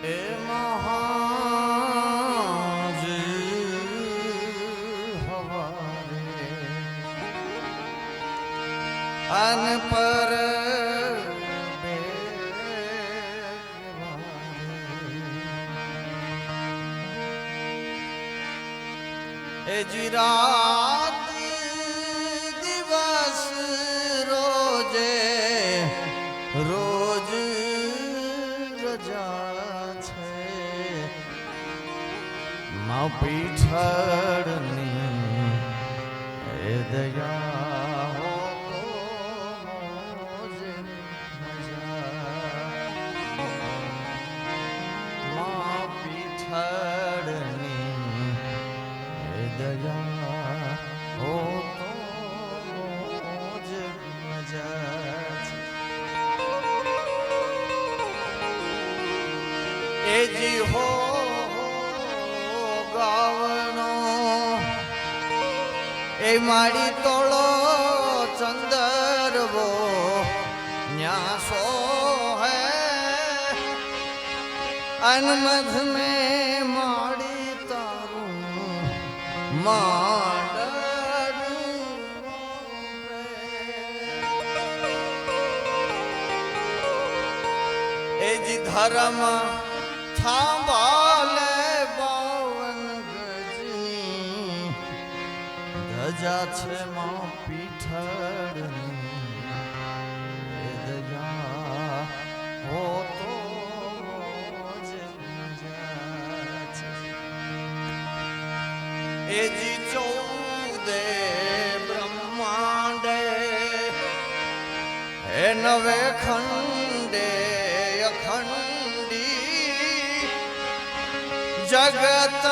એ મહાજ હવારે અન પર એ જીરાત દિવસ રોજે રોજ રજા છે મા પીઠળની એ દયા હો તો મોજ મજા મા પીઠળની એ દયા હો તો મોજ મજા એ જી હો ગાવણો એ માડી તોળો ચંદરવો ન્યાસો હે અનમધ में માડી તારું માંડરું એ જી ધર્મ થાંભાલે બાવન ગજની ધજા છે માં પીઠળની એ દયા હો તો મોજ મજા છે એ જી ચૌદે બ્રહ્માંડે હે નવે ખંડે અખંડી જગત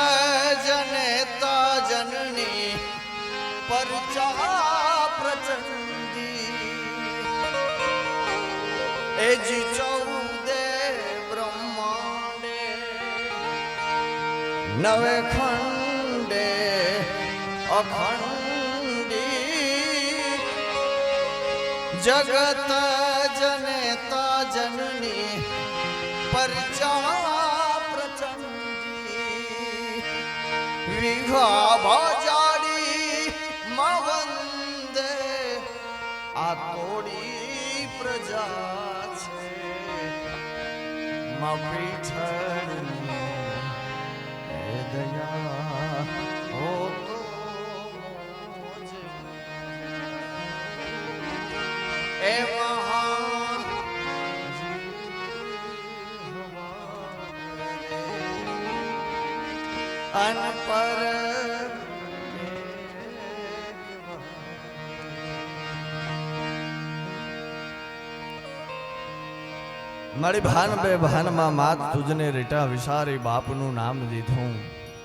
જનેતા જનની પરચા પ્રચંડી એ જી ચૌદે બ્રહ્માંડે નવે ખંડે અખંડી જગત જનેતા જનની પરચા વિઘા બાજાડી મવંદે આ તોડી પ્રજા છે માં પીઠળની એ દયા હો તો મોજ એ અન પર મારી ભાન બે ભાનમાં માત તુજને રીટા વિસારી બાપનું નામ દીધું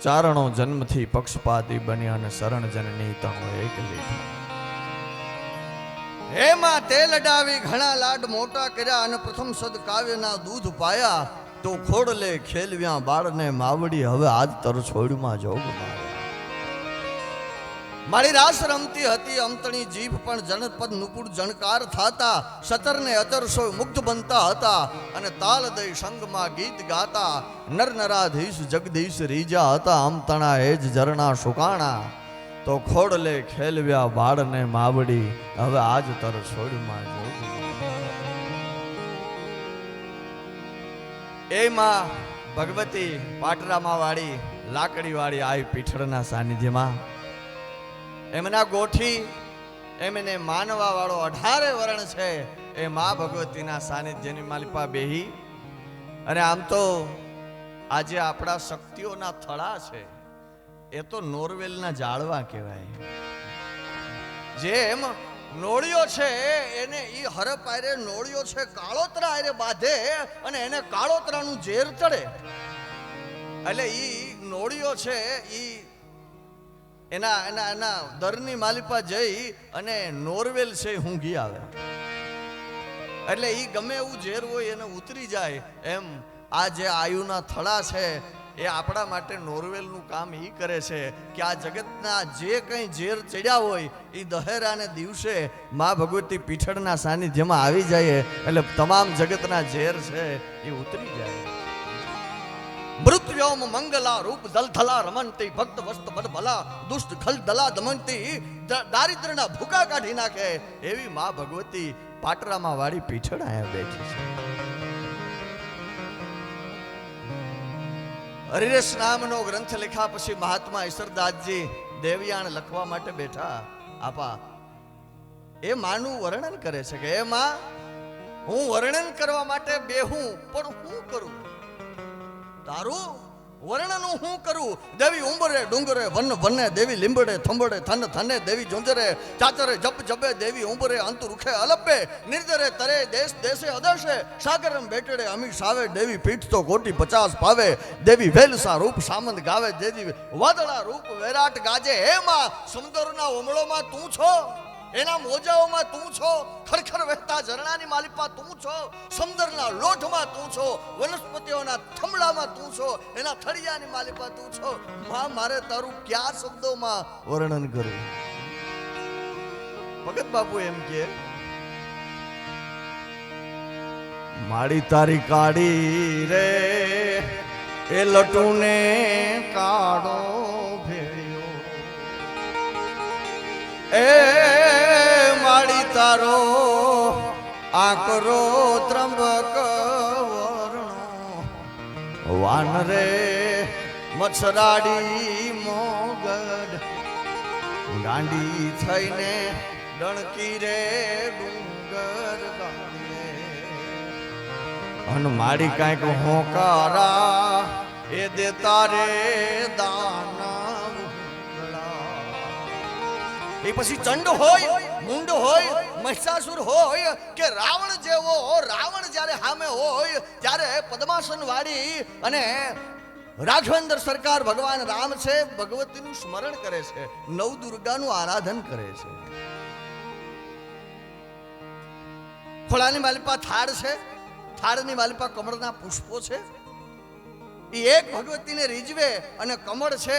ચારણો જન્મથી પક્ષપાતી બન્યા અને શરણ જનની તણો એક લીધું હે માં તેલ ડાવી ઘણા લાડ મોટા કર્યા અને પ્રથમ સદ કાવ્યના દૂધ પાયા તો ખોડલે ખેલવ્યા બાળને માવડી હવે આજ તર છોડમાં જોગ મારી રાસ રમતી હતી અમતણી જીભ પણ જનપદ નુપુર જણકાર થાતા સતરને અતરસો મુગ્ધ બનતા હતા અને તાલ દઈ સંગમાં ગીત ગાતા નર નરાધીશ જગદીશ રીજા હતા અમતણા એ જ ઝરણા સુકાણા તો ખોડલે ખેલવ્યા બાળને માવડી હવે આજ તર છોડમાં જોગ એ માં ભગવતી પાટરામાં વાળી લાકડી વાળી આવી પીઠળના સાનિધ્યમાં એમના ગોઠી એમને માનવા વાળો 18 વર્ણ છે એ માં ભગવતીના સાનિધ્યની માલિપા બેહી અને આમ તો આજે આપણા શક્તિઓના થળા છે એ તો નોરવેલના જાળવા કહેવાય જેમ નોળિયો છે એને ઈ હરપ આરે નોળિયો છે કાળોતરા આરે બાંધે અને એને કાળોતરાનું ઝેર ચડે એટલે ઈ નોળિયો છે ઈ એના એના એના દરની માલિપા જઈ અને નોરવેલ છે હુંઘી આવે એટલે ઈ ગમે એવું ઝેર હોય એને ઉતરી જાય એમ આ જે આયુના થળા છે એ આપણા માટે નોરવેલનું કામ ઈ કરે છે કે આ જગતના જે કંઈ ઝેર ચડ્યા હોય એ દહેરાને દિવસે મા ભગવતી પીઠળના સાનિધ્યમાં આવી જાય એટલે તમામ જગતના ઝેર છે એ ઉતરી જાય મૃત્યોમ મંગલા રૂપ દલથલા રમંતી ભક્ત વસ્ત બદ ભલા દુષ્ટ ખલ દલા દમંતી દારિદ્રના ભૂકા કાઢી નાખે એવી માં ભગવતી પાટરામાં વાળી પીછળ આયા બેઠી છે. હરિરસ નામનો ગ્રંથ લખ્યા પછી મહાત્મા ઈશ્વરદાસજી દેવયાણ લખવા માટે બેઠા. આપા એ માનું વર્ણન કરે છે કે એ માં હું વર્ણન કરવા માટે બેહું પણ હું કરું તારું વર્ણન હું કરું. દેવી ઉંબરે ડુંગરે વન વને દેવી લીંબડે થંબડે થન થને દેવી ઝુંઝરે ચાચરે જપ જપે દેવી ઉંબરે અંત રૂખે અલપે નિર્દરે તરે દેશ દેશે અદશે સાગરમ બેટડે અમી સાવે દેવી પીઠ તો કોટી 50 પાવે દેવી વેલસા રૂપ સામંત ગાવે દેવી વાદળા રૂપ વેરાટ ગાજે હે માં સમુદ્રના ઓમળોમાં તું છો એના મોજાઓમાં તું છો ખરખર વહેતા ઝરણાની માલિપા તું છો સમુદ્રના લોઢમાં તું છો વનસ્પતિઓના થંભલામાં તું છો એના થળિયાની માલિપા તું છો માં મારે તારું કયા શબ્દોમાં વર્ણન કરું. ભગત બાપુ એમ કે માડી તારી કાળી રે એ લટુને કાળો ભેળ્યો એ માડી તારો આકરો ત્રંબક વર્ણો વાન રે મચ્છરાડી મોગડ ગાંડી થઈને ડણકી રે ડુંગર ગાડીએ અન માડી કાંઈક હોકારા એ દેતા રે દાના એ પછી ચંડ હોય મુંડ હોય મહિષાસુર હોય કે રાવણ જેવો રાવણ જ્યારે સામે હોય ત્યારે પદ્માસન વાળી અને રાઘવેન્દ્ર સરકાર ભગવાન રામ છે ભગવતીનું સ્મરણ કરે છે નવદુર્ગાનું આરાધન કરે છે. ખોળાની માલિપા થાળ છે થાળની માલિપા કમળના પુષ્પો છે એ એક ભગવતીને રીઝવે અને કમળ છે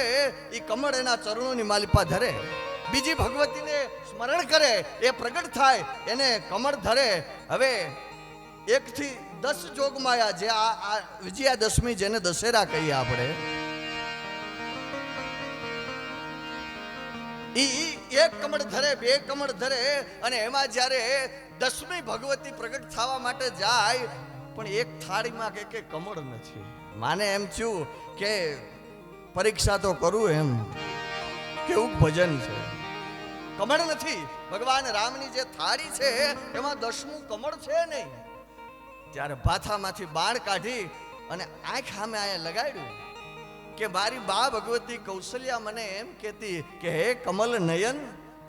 એ કમળ એના ચરણોની માલિપા ધરે બીજી ભગવતીને સ્મરણ કરે એ પ્રગટ થાય એને કમળ ધરે. હવે 1 થી 10 જોગમાયા જે આ વિજયાદશમી જેને દશેરા કહીએ આપણે ઈ એક કમળ ધરે બે કમળ ધરે અને એમાં જ્યારે દશમી ભગવતી પ્રગટ થવા માટે જાય પણ એક થાળીમાં કે કમળ નથી. માને એમ થયું કે પરીક્ષા તો કરું એમ કેવું ભજન છે કમળ નથી. ભગવાન રામની જે થાળી છે એમાં 10મું કમળ છે નહીં. ત્યારે ભાથામાંથી બાણ કાઢી અને આંખ સામે અહીંયા લગાડ્યું કે મારી બા ભગવતી કૌશલ્યા મને એમ કહેતી કે હે કમલ નયન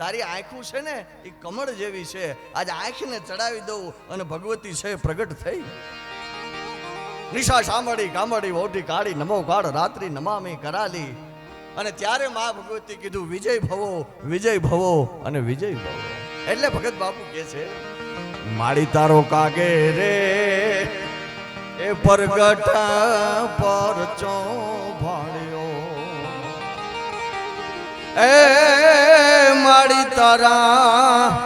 તારી આંખું છે ને એ કમળ જેવી છે આજ આંખને ચડાવી દઉં અને ભગવતી છે પ્રગટ થઈ. નિશા સાંભળી કામળી ઓઢી કાઢી નમો કાળ રાત્રિ નમામી કરાલી અને ત્યારે મા ભગવતી કીધું વિજય ભવો અને વિજય ભવો. એટલે ભગત બાપુ કહે છે માડી તારો કાગે રે એ પરગટ પરચો ભાળ્યો એ માડી તારા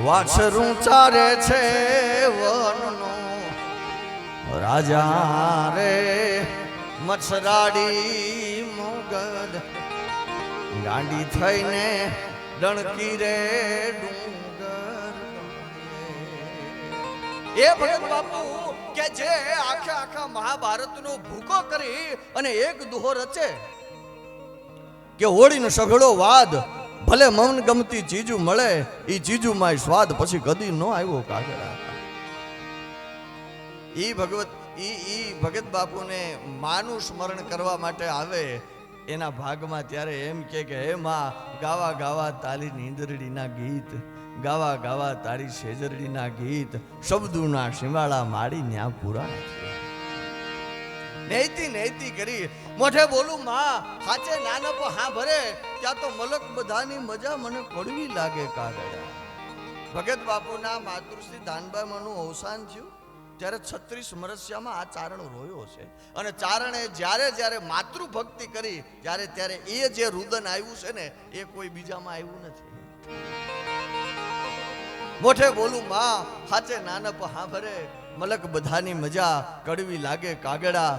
વાછરું ચારે છે વનનો રાજા રે મચ્છરાડી મોગદ ગાંડી થઈને ડણકી રે ડુંગર. એ ભગત બાપુ કે જે આખા મહાભારતનો ભૂકો કરી અને એક દુહો રચે કે હોળીનો સઘળો વાદ ભલે મન ગમતી ચીજુ મળે એ ચીજુમાં સ્વાદ પછી કદી ન આવ્યો કાગડા. ઈ ભગત બાપુને માનું સ્મરણ કરવા માટે આવે એના ભાગમાં ત્યારે એમ કે હે માં ગાવા ગાવા તાલી નીંદરડીના ગીત ગાવા ગાવા તારી શેજરડીના ગીત શબ્દોના શિમાળા માડી ન્યા પૂરા નેતી કરી મોઢે બોલું માં હાચે નાનપ હા ભરે ત્યાં તો મલક બધાની મજા મને કડવી લાગે કાગડા. ભગત બાપુના માતૃશ્રી દાનબાઈમાંનું અવસાન થયું ત્યારે 36 વર્ષમાં આ ચારણ રોયો છે અને ચારણે જ્યારે માતૃભક્તિ કરી ત્યારે એ જે રુદન આવ્યું છે ને એ કોઈ બીજામાં આવ્યું નથી. મોઢે બોલું માં હાચે નાનપ હા ભરે મલક બધાની મજા કડવી લાગે કાગડા.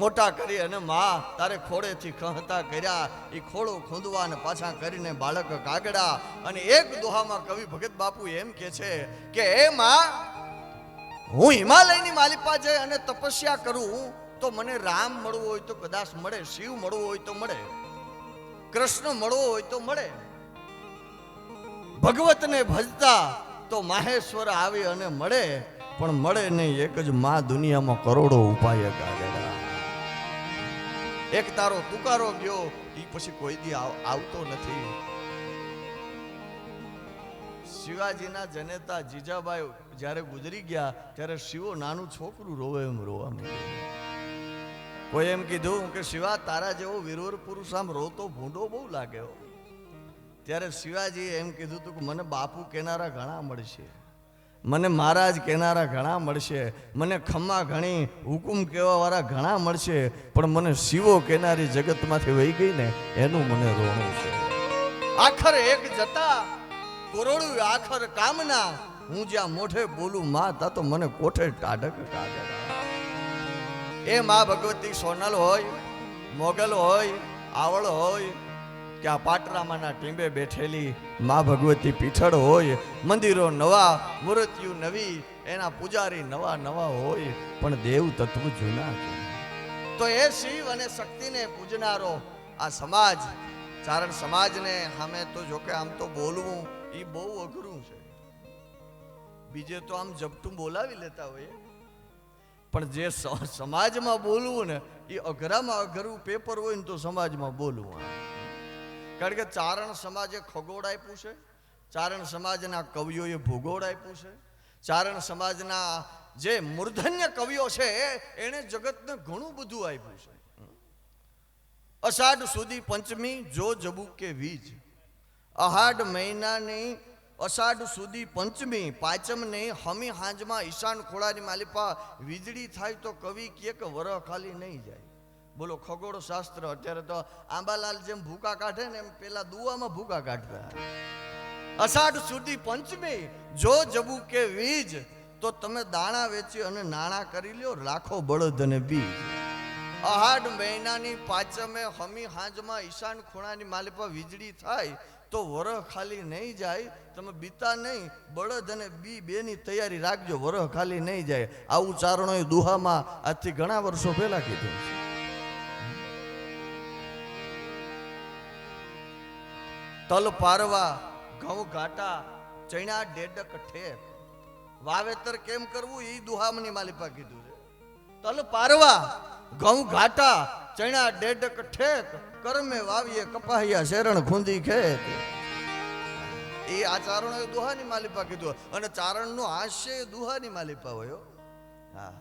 મોટા કરી અને માં તારે ખોળેથી ખહતા કર્યા, એ ખોળો ખૂંદવા અને પાછા કરીને બાળક કાગડા. અને એક દોહામાં કવિ ભગત બાપુ એમ કે છે કે એ માં, હું હિમાલયની માલિપા જઈ અને તપસ્યા કરું તો મને રામ મળવું હોય તો કદાચ મળે, શિવ મળવું હોય તો મળે, કૃષ્ણ મળવો હોય તો મળે, ભગવતને ભજતા તો માહેશ્વર આવી અને મળે, પણ મળે નહીં એક જ માં દુનિયામાં કરોડો ઉપાય કાગડા. એક તારો તુકારો ગયો એ પછી કોઈ દી આવતો નથી. શિવાજીના જનેતા જીજાબાઈ જ્યારે ગુજરી ગયા ત્યારે શિવો નાનું છોકરું રોવે એમ રોવા માંડ્યો. કોઈ એમ કીધું કે શિવા, તારા જેવો વીરવર પુરુષ આમ રોતો ભૂંડો બહુ લાગ્યો. ત્યારે શિવાજી એમ કીધું હતું કે મને બાપુ કેનારા ઘણા મળશે, મને મહારાજ કહેનારા ઘણા મળશે, મને ખમ્મા ઘણી હુકુમ કહેવા વાળા ઘણા મળશે, પણ મને શિવો કહેનારી જગતમાંથી વહી ગઈ ને એનું મને રોણું છે. આખર એક જતા કોરોડું આખર કામના, હું જ્યાં મોઢે બોલું માં તા તો મને કોઠે ટાઢક કાગડા. એ માં ભગવતી સોનલ હોય, મોગલ હોય, આવળ હોય કે આ પાટરામાના ટીંબે બેઠેલી માં ભગવતી પીઠળ હોય, મંદિરો નવા, મૂર્તિઓ નવી, એના પૂજારી નવા નવા હોય, પણ દેવ તત્વ જૂના. તો એ શિવ અને શક્તિને પૂજનારો આ સમાજ, ચારણ સમાજને સામે તો જોકે આમ તો બોલવું એ બહુ અઘરું છે. બીજે તો આમ ઝપટું બોલાવી લેતા હોય, પણ જે સમાજમાં બોલવું ને એ અઘરામાં અઘરું પેપર હોય ને તો સમાજમાં બોલવું. કારણ કે ચારણ સમાજે ખગોળ આપ્યું છે, ચારણ સમાજના કવિઓએ ભૂગોળ આપ્યું છે, ચારણ સમાજના જે મૂર્ધન્ય કવિઓ છે એણે જગતને ઘણું બધું આપ્યું છે. અષાઢ સુધી પંચમી જો જબુ કે વીજ, અહાઢ મહિનાની અષાઢ સુધી પંચમી, પાંચમને હમી હાંજમાં ઈશાન ખોળાની માલિપા વીજળી થાય તો કવિ કે વરહ ખાલી નહીં જાય. બોલો, ખગોળ શાસ્ત્ર. અત્યારે તો આંબાલાલ જેમ ભૂકા કાઢે ને એમ પેલા દુવામાં ભૂકા કાઢતા. અષાઢ સુધી પંચમી જો જબુ કે વીજ, તો તમે દાણા વેચી અને નાણાં કરી લ્યો, રાખો બળદ અને બીજ. અહાઢ મહિનાની પાંચમે હમી હાંજમાં ઈશાન ખૂણાની માલિપા વીજળી થાય તો વરહ ખાલી નહીં જાય, તમે બીતા નહીં, બળદ અને બી બેની તૈયારી રાખજો, વરહ ખાલી નહીં જાય. આવું ચારણોએ દુહામાં આજથી ઘણા વર્ષો પહેલા કીધું છે. તલ પારવા, ઘઉં ઘાટા, ચણા ડેડક ઠેક, વાવેતર કેમ કરવું એ દુહામની માલિપા કીધું છે. તલ પારવા, ઘઉં ઘાટા, ચણા ડેડક ઠેક, કરમે વાવીએ કપાહિયા શેરણ ખૂંદી ખેત. એ આ ચારણોએ દુહાની માલિપા કીધું. અને ચારણનું હાસ્ય દુહાની માલિપા હોય. હા,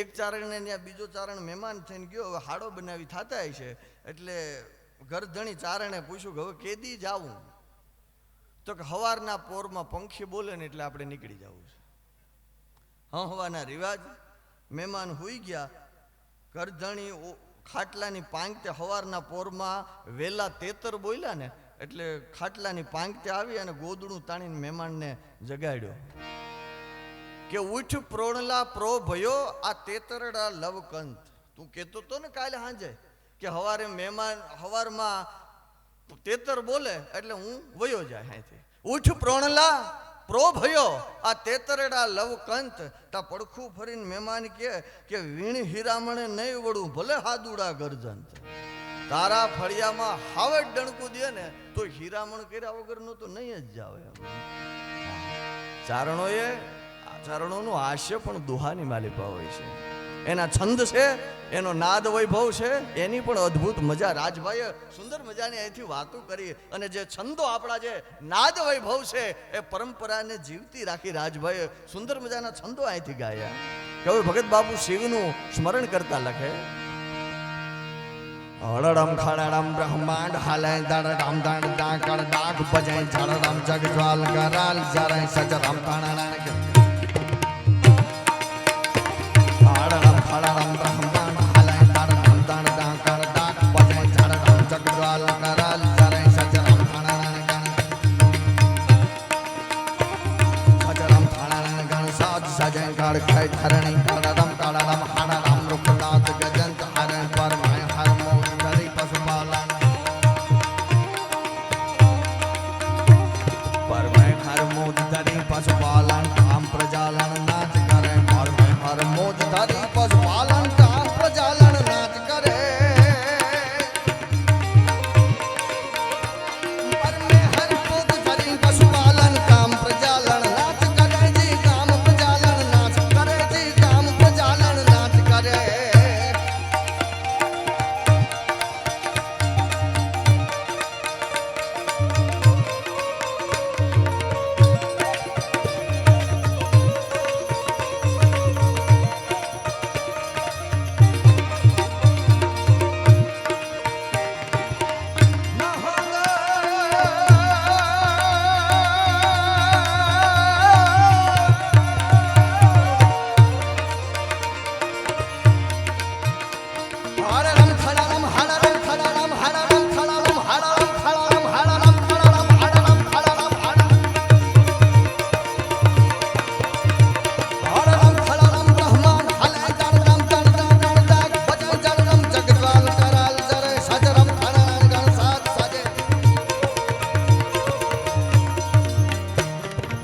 એક ચારણને ત્યાં બીજો ચારણ મહેમાન થઈને ગયો, હવે હાડો બનાવી થતા છે, એટલે ઘરધણી ચારણે પૂછ્યું કે હવે કેદી જાવું? તો કે હવારના પોરમાં પંખી બોલે ને એટલે આપણે નીકળી જવું છે. હવાના રિવાજ, મહેમાન હુઈ ગયા, ઘરધણી ખાટલાની પાંગતે હવારના પોરમાં વેલા તેતર બોલ્યા ને એટલે ખાટલાની પાંગતે આવી અને ગોદડું તાણીને મહેમાનને જગાડ્યો કે ઉઠ પ્રોણલા પ્રો ભયો આ તેતરડા લવકંત. તું કહેતો તો ને કાલે સાંજે કે હવારે મહેમાન હવારમાં તેતર બોલે એટલે હું વયો જાય અહીંથી. ઉઠ પ્રોણલા પ્રો ભયો આ તેતરડા લવકંત. તા પડખું ફરીને મહેમાન કે વીણ હીરામણે નહીં વળું ભલે હાદુડા ગરજંત. તારા ફળિયામાં હાવડ ડણકું દે ને તો હીરામણ કર્યા વગરનું તો નહીં જ જાવે. ચારણોનું હાસ્ય પણ દુહાની માલિપા હોય છે. એના છંદ છે, એનો નાદ વૈભવ છે, એની પણ અદ્ભુત મજા. રાજભાઈએ સુંદર મજાની અહીંથી વાતો કરી. અને જે છંદો આપણા જે નાદ વૈભવ છે એ પરંપરાને જીવતી રાખી રાજભાઈએ સુંદર મજાના છંદો અહીંથી ગાયા. કે હવે ભગત બાપુ શિવનું સ્મરણ કરતા લખે, હળડમ ખળડમ બ્રહ્માંડ હાલાય દાડમ દાંડ દાકળ ડાક બજાય ઝળડમ જગ જ્વાલ કરાલ જરાય સજરમ તાણાણા કે હળડમ ખળડમ બ્રહ્માંડ હાલાય દાડમ દાંડ દાકળ ડાક બજાય ઝળડમ જગ જ્વાલ કરાલ જરાય સજરમ તાણાણા કે સજરમ તાણાણા ગણ સાજ સજય કાળ ખાય ધરણી કાળડમ કાળડમ હાડડમ રૂપનાથ ગજંત હર મોજ ધરી પશુપાલન કામ પ્રજાલન નાચ કરે પરમે હર મોજ ધરી પશુપાલન કામ પ્રજાલન નાચ કરે જી કામ પ્રજાલન નાચ કરે જી કામ પ્રજાલન નાચ કરે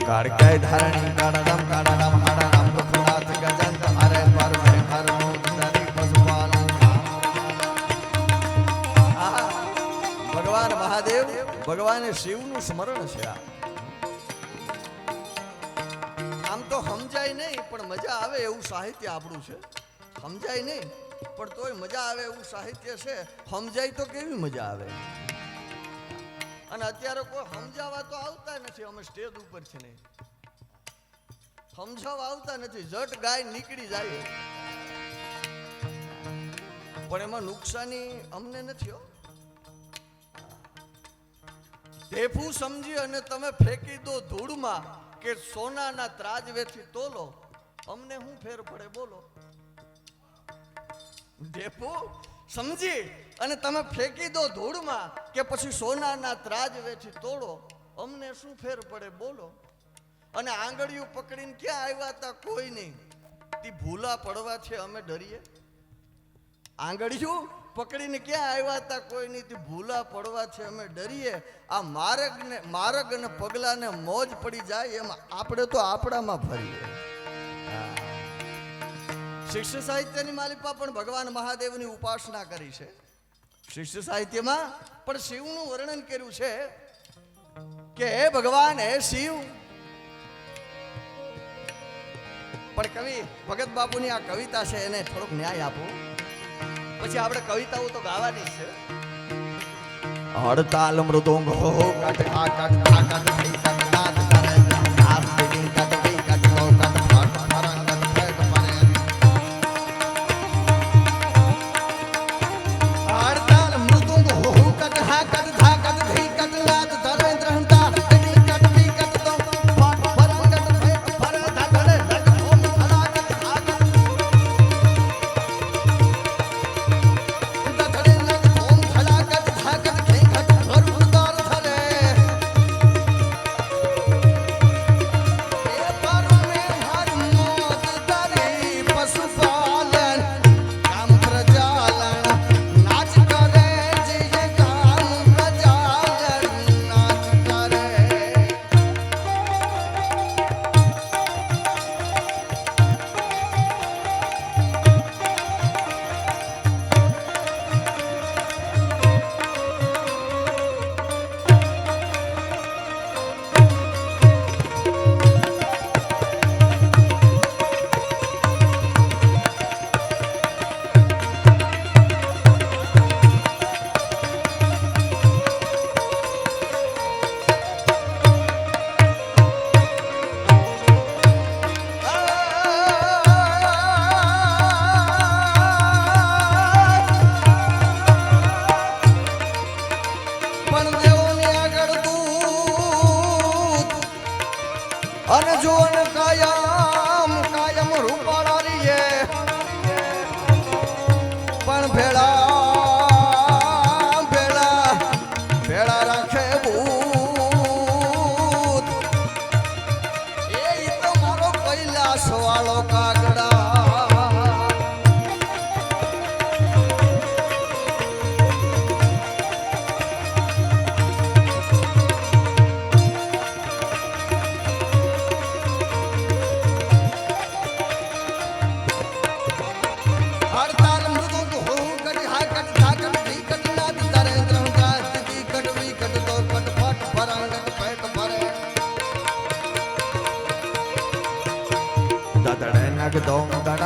કાળકાય ધારણી કાળારામ કાળારામ હાડારામ પ્રભુનાથ ગજંત હરે પર હર મોદ ધરી પશુપાલન ભગવાન મહાદેવ ભગવાન શિવનું સ્મરણ છે આમ તો સમજાય નહીં પણ મજા આવે એવું સાહિત્ય આપણું છે સમજાય નહીં પણ તોય મજા આવે એવું સાહિત્ય છે સમજાય તો કેવી મજા આવે અને અત્યારે કોઈ સમજાવવા તો આવતા નથી અમે સ્ટેજ ઉપર છે ને સમજાવવા આવતા નથી જટ ગાય નીકળી જાય પણ એમાં નુકસાની અમને નથી હો ઢેફું સમજી અને તમે ફેંકી દો ધૂળમાં કે સોનાના ત્રાજવેથી તોલો અમને શું ફેર પડે બોલો ઢેફું સમજી અને તમે ફેંકી દો ધૂળમાં કે પછી સોનાના ત્રાજવેથી તોડો અમને શું ફેર પડે બોલો અને આંગળીઓ પકડીને ક્યાં આવ્યા હતા કોઈ નહીં તે ભૂલા પડવા છે અમે ડરીએ આંગળીઓ પકડીને ક્યાં આવ્યા હતા કોઈ નહીં તે ભૂલા પડવા છે અમે ડરીએ આ માર્ગ અને પગલાને મોજ પડી જાય એમ આપણે તો આપણામાં ફરીએ શિષ્ય સાહિત્યની માલિકા પણ ભગવાન મહાદેવની ઉપાસના કરી છે શિષ્ય સાહિત્યમાં પણ શિવનું વર્ણન કર્યું છે કે હે ભગવાન હે શિવ પણ કવિ ભગત બાપુની આ કવિતા છે એને થોડોક ન્યાય આપો પછી આપણે કવિતાઓ તો ગાવાની છે હડતાલ મૃદુંગ હો કટ આ કટ આ કટ થઈ કટ નાદ કરે નાદ દેવી cut V cut low cut ફટ ફરંગ ફેટ પરે હડતાલ મૃદુંગ હો કટ હા કટ ધા કટ થઈ કટ નાદ ધરેન્દ્ર હંતા ડી કટ વી કટ તો ફટ ફરંગ કટ ફેટ ફરે ધા ધરે લટ ઓમ ધડા કટ આ કટ ધરે લટ ઓમ ધડા કટ ધા કટ થઈ કટ ભર ઉતાર ધરે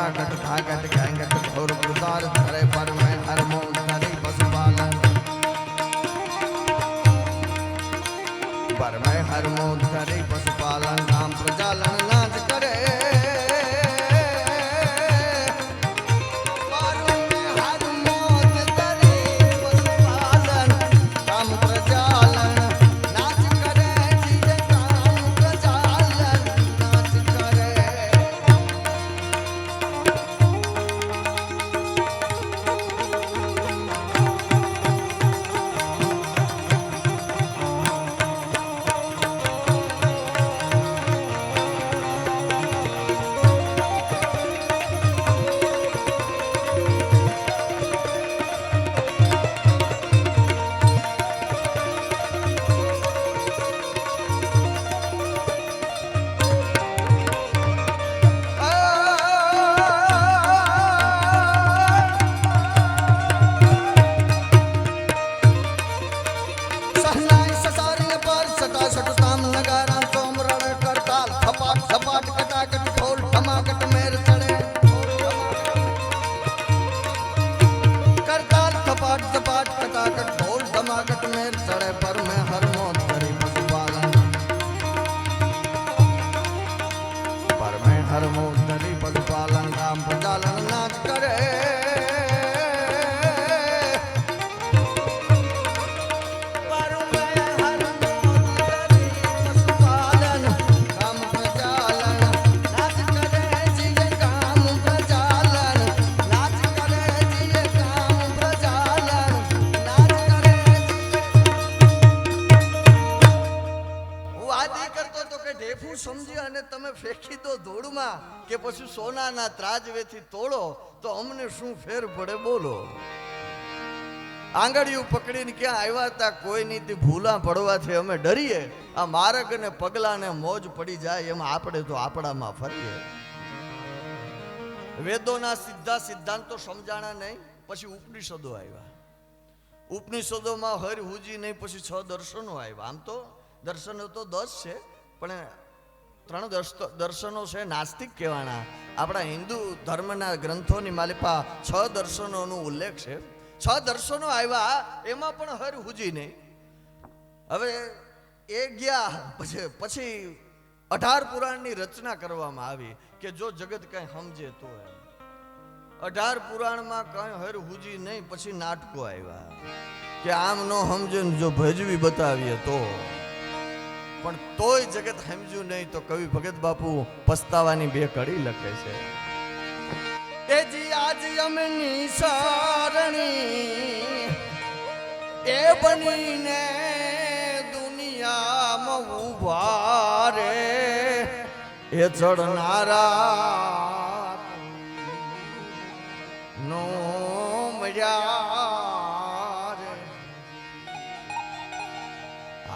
कटाकट घाघट घैंगट घोर उतार धरे पर मैं हर मोह धरी पशुपालन पर मैं हर मोह धरी पशुपालन राम प्रजालन नाच करे ફેંકી દો ધૂળમાં કે પછી સોનાના ત્રાજવેથી તોડો તો અમને શું ફેર પડે બોલો. આંગળીઓ પકડીને ક્યાં આવ્યા હતા કોઈ નીતિ ભૂલા પડવાથી અમે ડરીએ. આ માર્ગ અને પગલાને મોજ પડી જાય એમાં આપણે તો આપણામાં ફરીએ. વેદોના સીધા સિદ્ધાંતો સમજાણા નહીં, પછી ઉપનિષદો આવ્યા. ઉપનિષદોમાં હર હુજી નહીં, પછી 6 દર્શનો આવ્યા. આમ તો દર્શનો તો 10 છે, પણ 3 દર્શનો છે નાસ્તિક કહેવાના. આપણા હિન્દુ ધર્મના ગ્રંથોની માલિપા 6 દર્શનોનો ઉલ્લેખ છે. 6 દર્શનો આવ્યા, એમાં પણ હર હુજી નહીં. હવે એ ગયા પછી 18 પુરાણની રચના કરવામાં આવી કે જો જગત કઈ સમજે તો. 18 પુરાણમાં કઈ હર હુજી નહીં, પછી નાટકો આવ્યા કે આમ નો સમજે જો ભજવી બતાવીએ તો. પણ તોય જગત સમજ્યું નહીં તો કવિ ભગત બાપુ પસ્તાવાની 2 કડી લખે છે. એ જી આજ અમની સારણી એ બનીને દુનિયામાં ઉભા રે એ ચડનારા નો મળ્યા રે.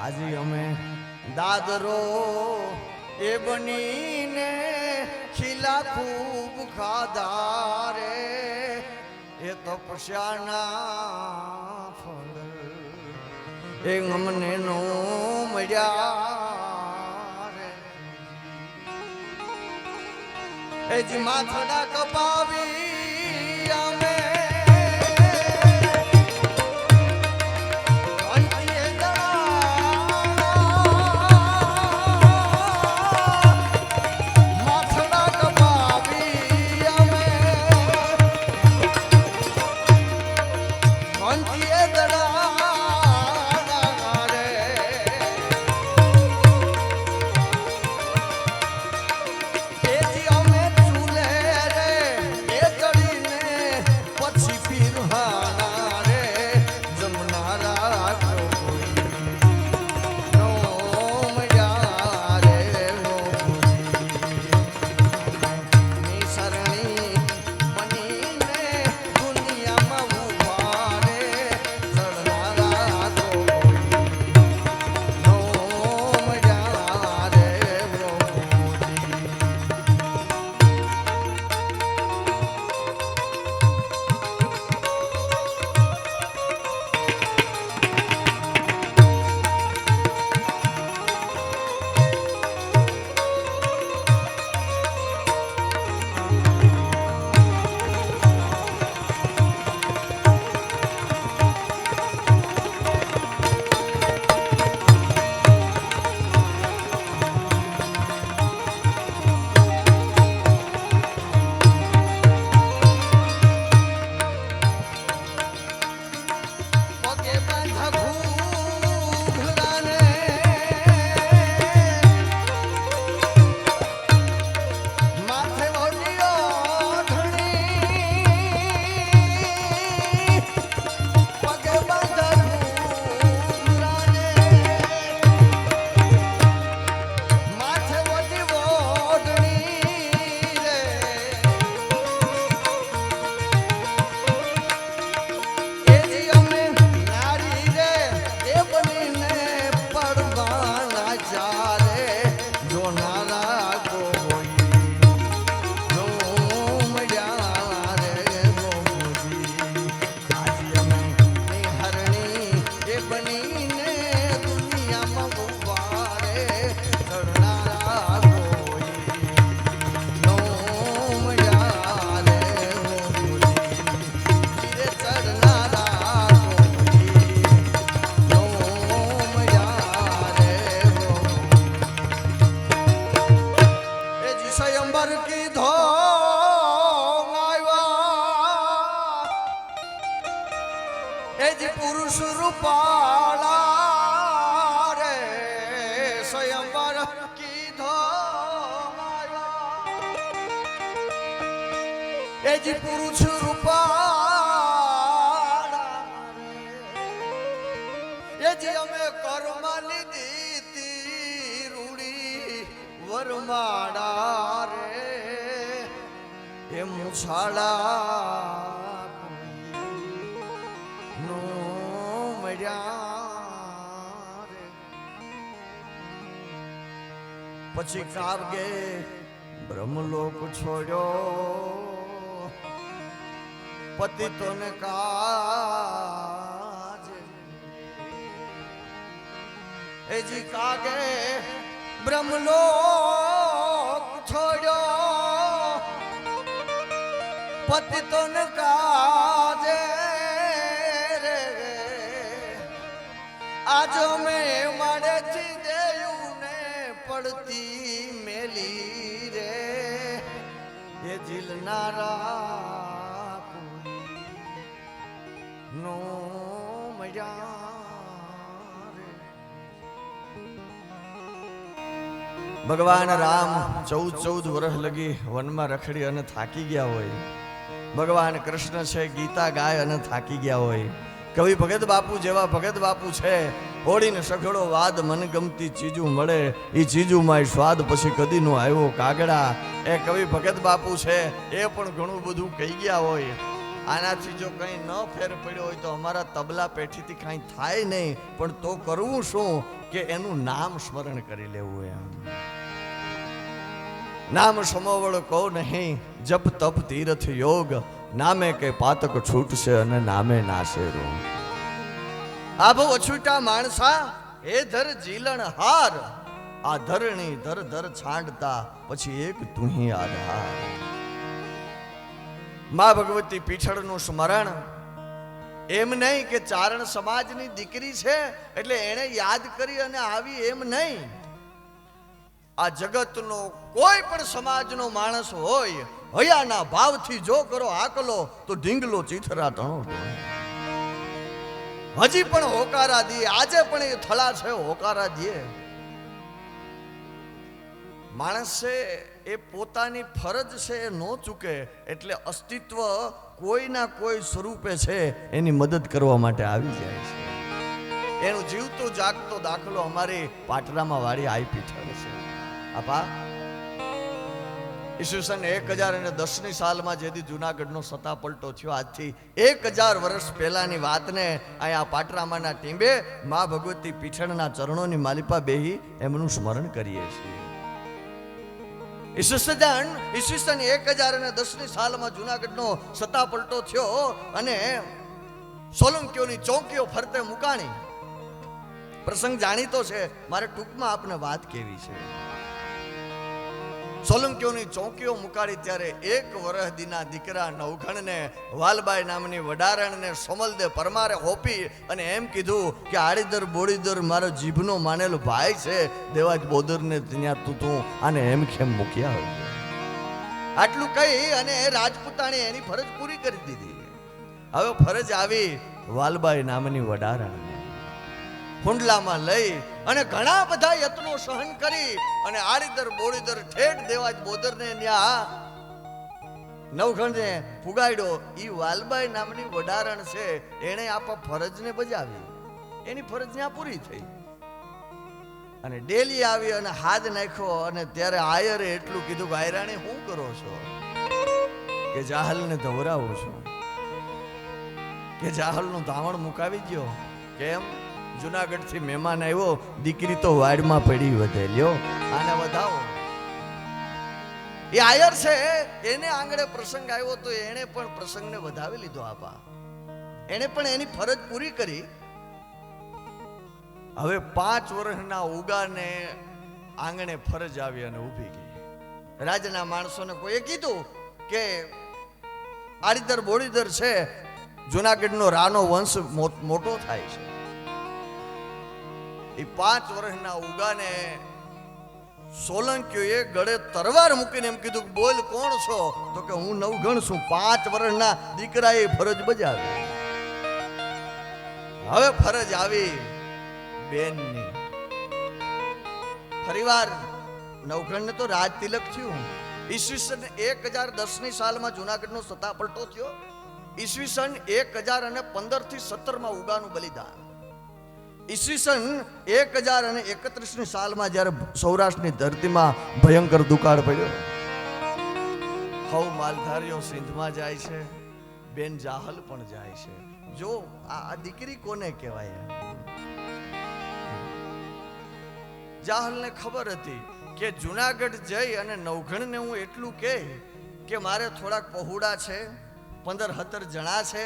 આજે અમે દાદરો એ બનીને ખીલા ખૂબ ખાધા રે એ તપસ્યાના ફળ એ અમને નો મળ્યા રે. એ જી માથડા કપાવી અમે એ પુરુષ રૂપાળા રે સ્વયંવર કીધો એ જી પુરુષ રૂપાળા એ જી અમે કર્મની દીતી રૂડી વરમાળા રે એ મુછાળા પછી કાવગે બ્રહ્મલોક છોડ્યો પતિતોને કાજ એજી કાગે બ્રહ્મલોક છોડ્યો પતિતોને કાજે આજો મેં મળેથી દેયું ને પડતી મેલી રે એ જીલનારા નો ભગવાન રામ 14 વર્ષ લગી વનમાં રખડી અને થાકી ગયા હોય. ભગવાન કૃષ્ણ છે ગીતા ગાય અને થાકી ગયા હોય. કવિ ભગત બાપુ જેવા ભગત બાપુ છે હોળીને સઘળો વાદ મનગમતી ચીજું મળે એ ચીજુમાં સ્વાદ પછી કદી નો આવ્યો કાગડા. એ કવિ ભગત બાપુ છે એ પણ ઘણું બધું કહી ગયા હોય. આનાથી જો કંઈ ન ફેર પડ્યો હોય તો અમારા તબલા પેઠીથી કાંઈ થાય નહીં, પણ તો કરવું શું કે એનું નામ સ્મરણ કરી લેવું. એમ નામ સમોવળ કહો નહીં જપ તપ તીર્થ યોગ નામે કે પાતક છૂટશે અને નામે નાશે રોગ. આભો અછૂટા માણસા એ ધર જીલણ હાર આ ધરણી ધર ધર છાંડતા પછી એક તુહી આધાર. માં ભગવતી પીછળનું સ્મરણ એમ નહીં કે ચારણ સમાજની દીકરી છે એટલે એને યાદ કરી અને આવી એમ નહીં. આ જગતનો કોઈ પણ સમાજનો માણસ હોય હયાના ભાવથી જો કરો આકલો તો ઢીંગલો ચીથરા તણો. હજી પણ હોકારા દે, આજે પણ એ થલા છે હોકારા દે. માણસ છે એ પોતાની ફરજ છે એ ન ચૂકે એટલે અસ્તિત્વ કોઈના કોઈ સ્વરૂપે છે એની મદદ કરવા માટે આવી જાય છે. એનું જીવતો જાગતો દાખલો અમારી પાટરામાં વાળી આઈ પીઠળ છે. આપા ઈસવીસન 1010ની સાલમાં જેથી જુનાગઢનો સત્તા પલટો થયો આજથી 1000 વર્ષ પહેલાની વાતને અહીંયા પાટરામાના ટીંબે મા ભગવતી પીઠળના ચરણોની માલિપા બેહી એમનું સ્મરણ કરીએ છીએ. ઈસવીસન 1010ની સાલમાં જુનાગઢનો સત્તા પલટો થયો અને સોલંકીઓની ચોકીઓ ફરતે મુકાણી. પ્રસંગ જાણીતો છે, મારે ટૂંકમાં આપને વાત કેવી છે. સોલંકીઓની ચોકીઓ મુકાડી ત્યારે 1 વર્ષ દીના દીકરા નવઘણને વાલબાઈ નામની વડારણને સોમલદે પરમારે હોપી અને એમ કીધું કે આડીદર બોડીદર મારો જીભનો માનેલો ભાઈ છે દેવાજ બોદરને ત્યાં તું આને એમ કેમ મૂક્યા હોય. આટલું કહી અને રાજપૂતાણી એની ફરજ પૂરી કરી દીધી. હવે ફરજ આવી વાલબાઈ નામની વડારણ હુંડલામાં લઈ અને ઘણા બધા યત્નો સહન કરી અને આડીદર બોડીદર ઠેઠ દેવાજ બોદરને ત્યાં નવઘણને પુગાડ્યો. ઈ વાલબાઈ નામની વડારણ છે એણે આપા ફરજને બજાવી, એની ફરજ ત્યાં પૂરી થઈ અને ડેલી આવી અને હાથ નાખ્યો અને ત્યારે આયરે એટલું કીધું કે આયરાણી શું કરો છો? કે જાહલને ધવરાવું છું. કે જાહલનું ધાવણ મુકાવી ગયો. કેમ? જુનાગઢ થી મહેમાન આવ્યો, દીકરી તો વાડમાં પડી વધે લ્યો આને વધાવો. એ આયર છે એને આંગળે પ્રસંગ આવ્યો તો એને પણ પ્રસંગને વધાવી લીધો. આપા એને પણ એની ફરજ પૂરી કરી. હવે 5 વર્ષના ઉગાને આંગણે ફરજ આવી અને ઊભી ગઈ. રાજના માણસોને કોઈએ કીધું કે આડીદર બોડીદર છે જુનાગઢનો રાનો વંશ મોટો થાય છે. એ 5 વર્ષના ઉગાને સોલંકીઓએ ગળે તરવાર મૂકીને એમ કીધું બોલ કોણ છો? તો કે હું નવઘણ છું. 5 વર્ષના દીકરાએ ફરજ બજાવી. હવે ફરજ આવી બેનની. ફરીવાર નવઘણ ને તો રાજ તિલક થયું. ઈસવીસન 1010 ની સાલમાં જુનાગઢનો સત્તા પલટો થયો. ઈસવીસન 1015 થી 17 માં ઉગાનું બલિદાન. ઈસવીસન 1031 ની સાલમાં જ્યારે સૌરાષ્ટ્રની ધરતીમાં ભયંકર દુકાળ પડ્યો, હવ માલધારીઓ સિંધમાં જાય છે, બેન જાહલ પણ જાય છે. જો આ દીકરી કોને કહેવાય? જાહલને ખબર હતી કે જુનાગઢ જઈ અને નવઘણને હું એટલું કે મારે થોડાક પહોળા છે, 15-17 જણા છે,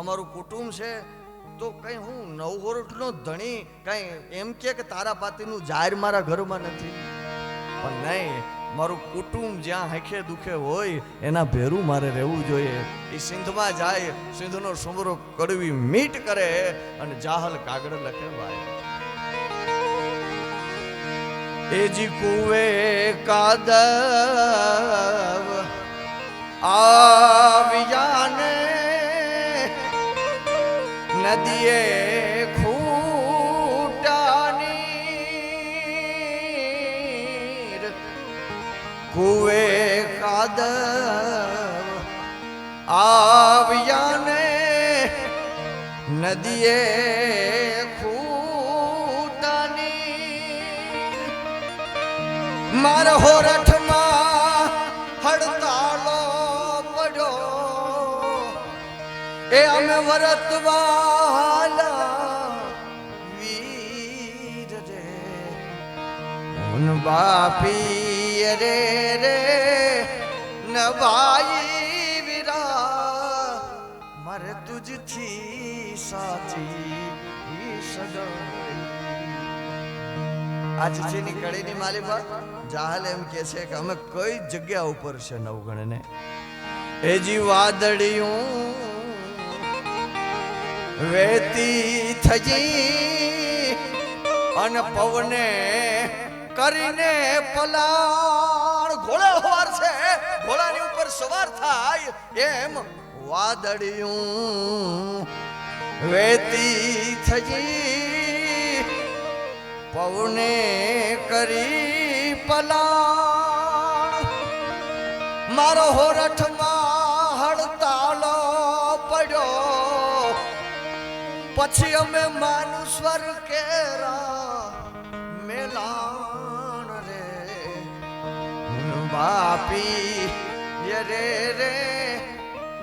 અમારું કુટુંબ છે, તો કઈ હું નવહોરઠનો ધણી કઈ એમ કે તારા પાતીનું જાહેર મારા ઘરમાં નથી. પણ નહીં, મારું કુટુંબ જ્યાં હખે દુખે હોય એના ભેરું મારે રહેવું જોઈએ. એ સિંધમાં જાય, સિંધનો સુમરો કડવી મીટ કરે અને જાહલ કાગળ લખે ભાઈ. એજી કુવે કાદવ આવ્યાને નદીએ ખૂટાની કુવે કાદવ આવ્યાને નદીએ માર હોરઠમાં હડતાલો પડ્યો, એ અમે વરતવાલા વીર રે ઉન બાપી રે રે નવાઈ વીરા મારે તુજથી સાચી સગાઈ. આજ જેની કડીની માલિકા જાહલ એમ કે છે કે અમે કઈ જગ્યા ઉપર છે નવઘણને. એજી વાદળિયું વેતી થજી અને પવને કરીને પલાણ. ઘોડે સવાર છે, ઘોડાની ઉપર સવાર થાય એમ વાદળિયું વેતી થજી પવને કરી પલાણ. મારો હોરઠમાં હડતાલો પડ્યો, પછી અમે માનુસ્વર કેરા મેલાણ રે બાપી રે રે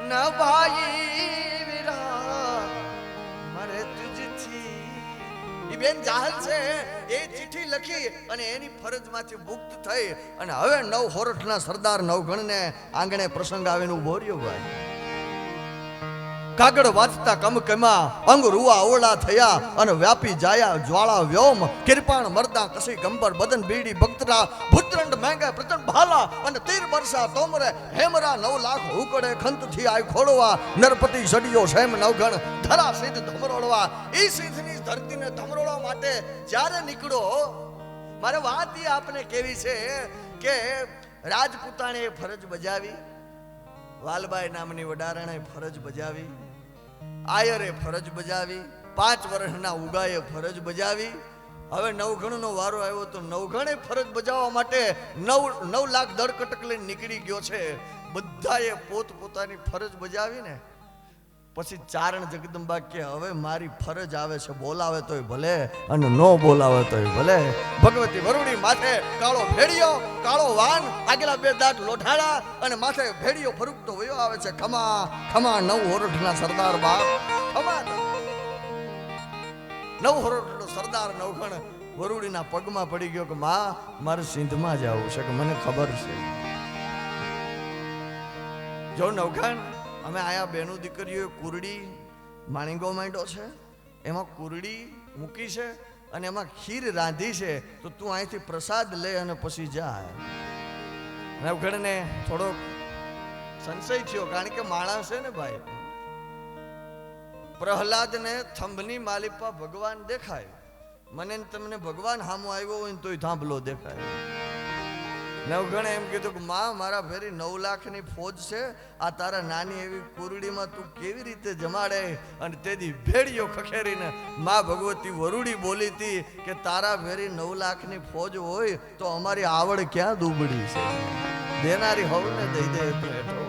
નભાઈ વીરા મરે તુજથી. બેન જાહલ છે એ ચિઠ્ઠી લખી અને એની ફરજમાંથી મુક્ત થઈ અને હવે નવ હોરઠના સરદાર નવઘણને આંગણે પ્રસંગ આવીને ઉભો રહ્યો ભાઈ. કાગળ વાંચતા કમકમા અંગ રૂવા અવળા થયા અને વ્યાપી જાયા જ્વાળા વ્યોમ. કિરપાણ મરદા કસી ગંબર બદન બીડી ભક્તરા ભૂત્રંડ મેંગે પ્રચંડ ભાલા અને તીર બરસા તોમરે હેમરા 9 લાખ હુકડે ખંતથી આય ખોડવા. નરપતિ સડિયો સેમ નવઘણ ધરા સિદ્ધ ધમરોળવા. ઈ સિદ્ધની ધરતીને ધમરોળવા માટે જ્યારે નીકળો, મારે વાત એ આપને કેવી છે કે રાજપૂતાણે ફરજ બજાવી, વાલબાઈ નામની વડારણે ફરજ બજાવી, આયરે ફરજ બજાવી, 5 વર્ષના ઉગાએ ફરજ બજાવી. હવે નવઘણનો વારો આવ્યો તો નવઘણે ફરજ બજાવવા માટે 9 લાખ દળકટક લઈને નીકળી ગયો છે. બધાએ પોતપોતાની ફરજ બજાવીને પછી ચારણ જગદંબા કે હવે મારી ફરજ આવે છે, બોલાવે તોય ભલે અને ન બોલાવે તોય ભલે. ભગવતી વરુડી માથે કાળો ભેડિયો, કાળો વાન, આગલા 2 દાંત લોઢાડા અને માથે ભેડિયો ફરૂકતો વયો આવે છે. ખમા ખમા નવ હોરઠના સરદાર બાપ ખમા. નવ હોરઠનો સરદાર નવઘણ વરુડીના પગમાં પડી ગયો કે માં મારે સિંધમાં જવું છે, કે મને ખબર છે. જો નવઘણ અમે આયા બેનું દીકરીઓ કુરડી માણીગો માંડ્યો છે, એમાં કુરડી મૂકી છે અને એમાં ખીર રાંધી છે, તો તું અહીંથી પ્રસાદ લે અને પછી જાય. નવઘણને થોડો સંશય થયો, કારણ કે માણસ છે ને ભાઈ. પ્રહલાદને થંભની માલિપા ભગવાન દેખાય, મને તમને ભગવાન હામો આવ્યો હોય ને તોય થાંભલો દેખાય. નવઘણે એમ કીધું કે માં મારા ફેરી 9 લાખની ફોજ છે, આ તારા નાની એવી કુરડીમાં તું કેવી રીતે જમાડે? અને તેથી ભેડીઓ ખખેરીને માં ભગવતી વરુડી બોલી હતી કે તારા ફેરી 9 લાખની ફોજ હોય તો અમારી આવડ ક્યાં દુબળી છે, દેનારી હવને દઈ દે તો હેઠો.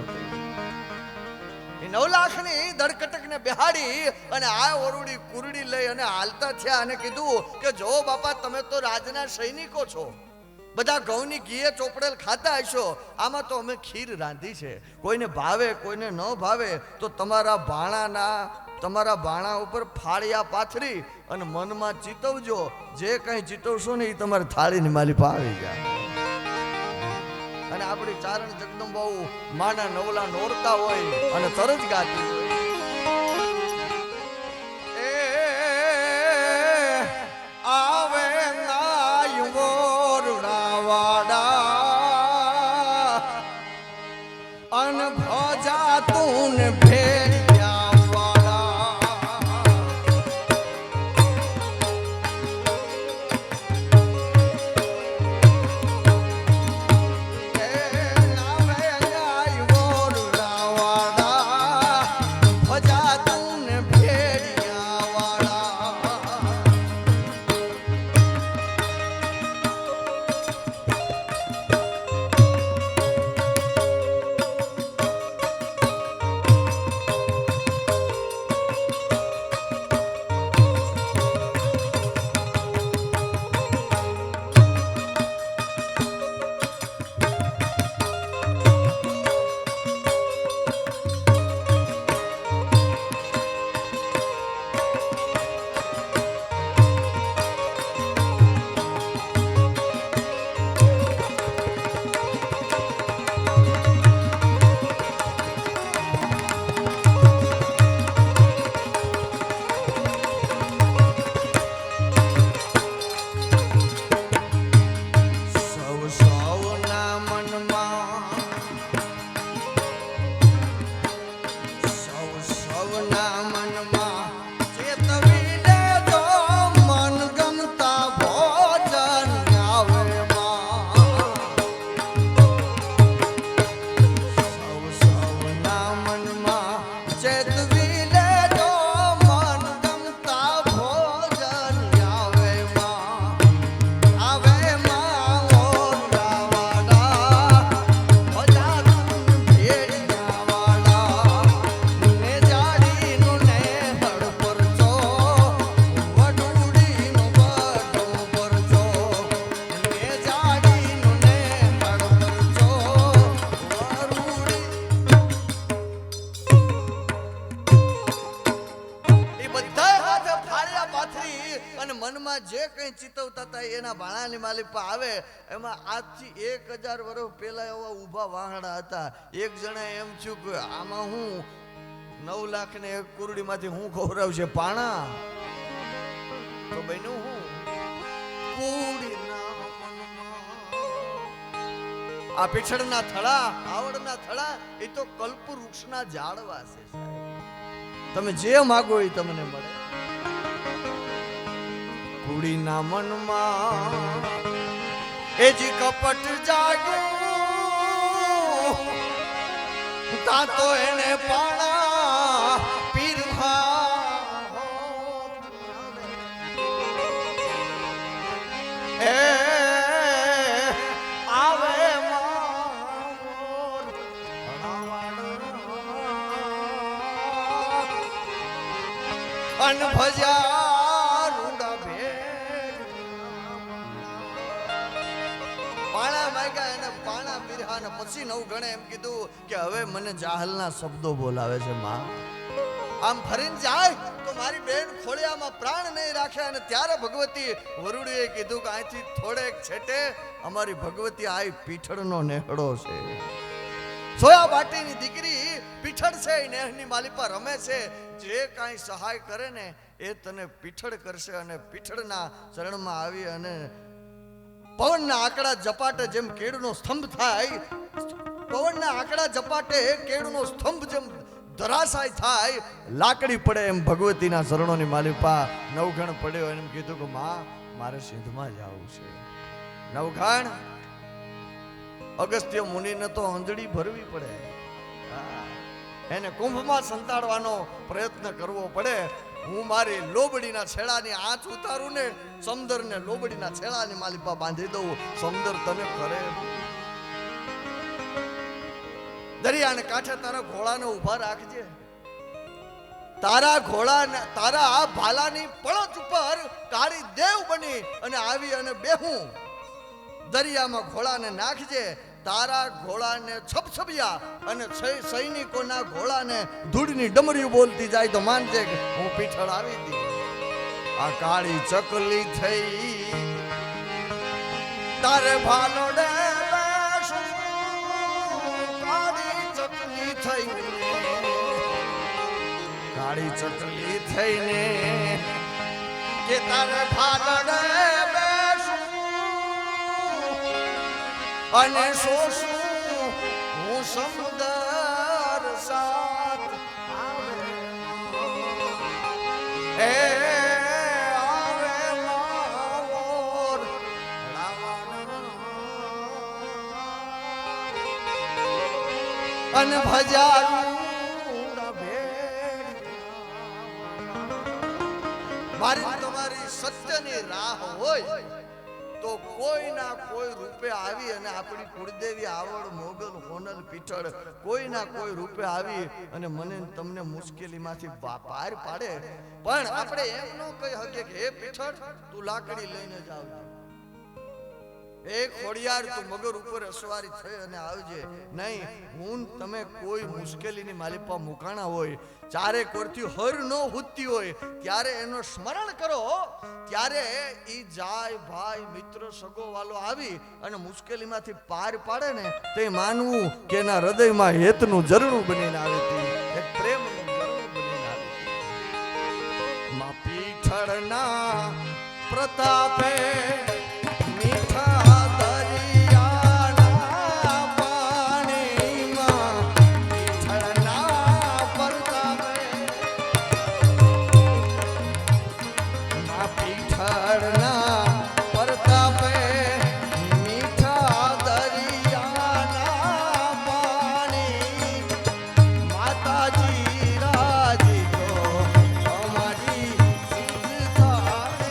9 લાખની દડકટકને બેહાડી અને આ વરુડી કુરડી લઈ અને હાલતા થયા અને કીધું કે જો બાપા તમે તો રાજના સૈનિકો છો, બધા ઘઉંની ઘીએ ચોપડેલ ખાતા હશો, આમાં તો અમે ખીર રાંધી છે, કોઈને ભાવે કોઈને ન ભાવે તો તમારા ભાણા ઉપર ફાળિયા પાથરી અને મનમાં ચિતવજો, જે કંઈ ચિતવશો ને એ તમારી થાળીની માલી પાવી જાય. અને આપણી ચારણ જગદંબાઓ માના નવલા નોરતા હોય અને તરજ ગાતી હોય. આવે નાય મોરડાવાડા અન ભજા તું ભેડિયા જે કંઈ ચિતવતા હતા એના ભાણાની માલિપા આવે. એમાં આજથી 1000 વર્ષ પહેલા એવા ઊભા વાહડા હતા. એક જણા એમ થયું કે આમાં હું 9 લાખને એક કુરડીમાંથી હું ખવડાવશે પાણા, તો બન્યું હું કુરડીના આ પીછળના થડા આવડના થડા એ તો કલ્પ વૃક્ષના ઝાડવા છે સાહેબ. તમે જે માગો એ તમને મળે. કુડીના મનમાં એ જી કપટ જાગ્યું તા તો એને પાણા પીરખા એ આવે મોર અન ભજા પછી નવઘણે એમ કીધું કે હવે મને જાહલના શબ્દો બોલાવે છે માં. આમ ફરીને જાય તો મારી બેન ખોળિયામાં પ્રાણ નહીં રાખે. અને ત્યારે ભગવતી વરુડીએ કીધું કે અહીંથી થોડેક છેટે અમારી ભગવતી આ પીઠળનો નેહડો છે. સોયા બાટીની દીકરી પીઠળ છે, નેહની માલિપા રમે છે. જે કાંઈ સહાય કરે ને એ તને પીઠળ કરશે. અને પીઠળના ચરણમાં આવી અને પવનના આંકડા ઝપાટે જેમ કેળનો સ્તંભ થાય, પવનના આંકડા ઝપાટે કેળનો સ્તંભ જેમ ધરાશાય થાય, લાકડી પડે એમ ભગવતીના શરણોની માલિપા નવઘણ પડ્યો. એમ કીધું કે માં મારે સિંધમાં જવું છે. નવઘણ અગસ્ત્ય મુનિને તો અંજળી ભરવી પડે, એને કુંભમાં સંતાડવાનો પ્રયત્ન કરવો પડે. હું મારી લોબડીના છેડાની આંચ ઉતારું ને સમુદ્રને લોબડીના છેડાની માલિપા બાંધી દઉં, સમુદ્ર તને કરે. દરિયાને કાંઠે તારા ઘોડાને ઊભા રાખજે. તારા ઘોડા, તારા આ ભાલાની પળચ ઉપર કાળી દેવ બની અને આવી અને બેહું દરિયામાં ઘોડાને નાખજે. તારા ઘોડાને છપછપિયા અને સૈનિકોના ઘોડાને ધૂળની ડમરીઓ બોલતી જાય તો માનજે કે હું પીઠળ આવી હતી. આ કાળી ચકલી થઈ તારે ભાલોડે બેસું, કાળી ચકલી થઈ, કાળી ચકલી થઈને કે તારે ભાલોડે અને શોષું હું સમુદર સાથ આવે માવોર અને ભજારું મારી તમારી સત્યની રાહ હોય તો કોઈના કોઈ રૂપે આવી અને આપણી કુળદેવી આવડ મોગલ હોનલ પીઠળ કોઈના કોઈ રૂપે આવી અને મને તમને મુશ્કેલીમાંથી પાર પાડે. પણ આપણે એમ ન કહી શકીએ કે હે પીઠળ તું લાકડી લઈને જ આવજે, એ ખોડિયાર તું મગર ઉપર અસવારી થઈ અને આવજે. નહીં, હું તમે કોઈ મુશ્કેલીની માલિપા મુકાણા હોય, ચારે કોરથી હર ન હુતી હોય, ત્યારે એનો સ્મરણ કરો. ત્યારે ઈ જાય ભાઈ મિત્ર સગો વાલો આવી અને મુશ્કેલીમાંથી પાર પાડે ને તે માનવું કે એના હૃદયમાં હેતનું ઝરણું બનીને આવે છે, એક પ્રેમનું ઝરણું બનીને આવે છે. માં પીઠળના પ્રતાપે મીઠા દરિયાના પાણીમાં પીઠળના પ્રતાપે પીઠળના પ્રતાપે મીઠા દરિયાના પાણી માતાજી રાજી તો અમારી સિદ્ધ થાય.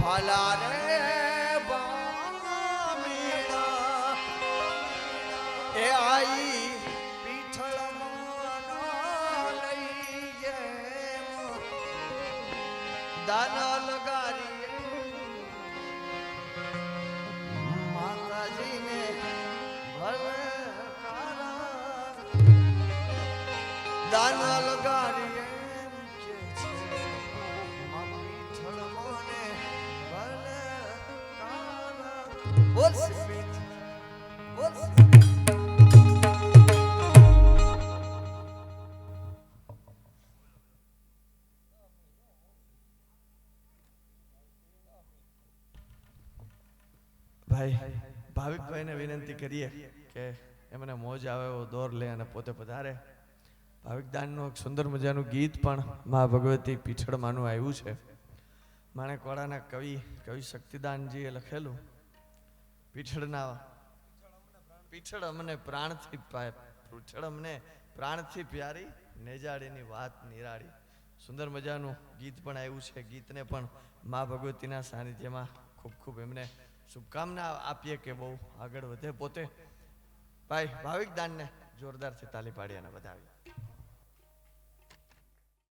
ભાલા રે બામીડા એ આઈ પીઠળમાં લઈ ગયા દાના લગારી માતાજીને ભલે દાના લગારી એમ કે છે પીઠળ ભાઈ ભાવિકભાઈને વિનંતી કરીએ કે એમને મોજ આવે એવો દોર લે અને પોતે પધારે. ભાવિકદાનનું એક સુંદર મજાનું ગીત પણ મા ભગવતી પીછળમાંનું આવ્યું છે. માણેકવાડાના કવિ શક્તિદાનજીએ લખેલું. પીછળ અમને પ્રાણથી પ્યારી, નેજાડીની વાત નિરાળી. સુંદર મજાનું ગીત પણ આવ્યું છે. ગીતને પણ મા ભગવતીના સાનિધ્યમાં ખૂબ ખૂબ એમને શુભકામના આપીએ કે બહુ આગળ વધે. પોતે ભાઈ ભાવિક દાનને જોરદારથી તાલી પાડી અને વધાવી.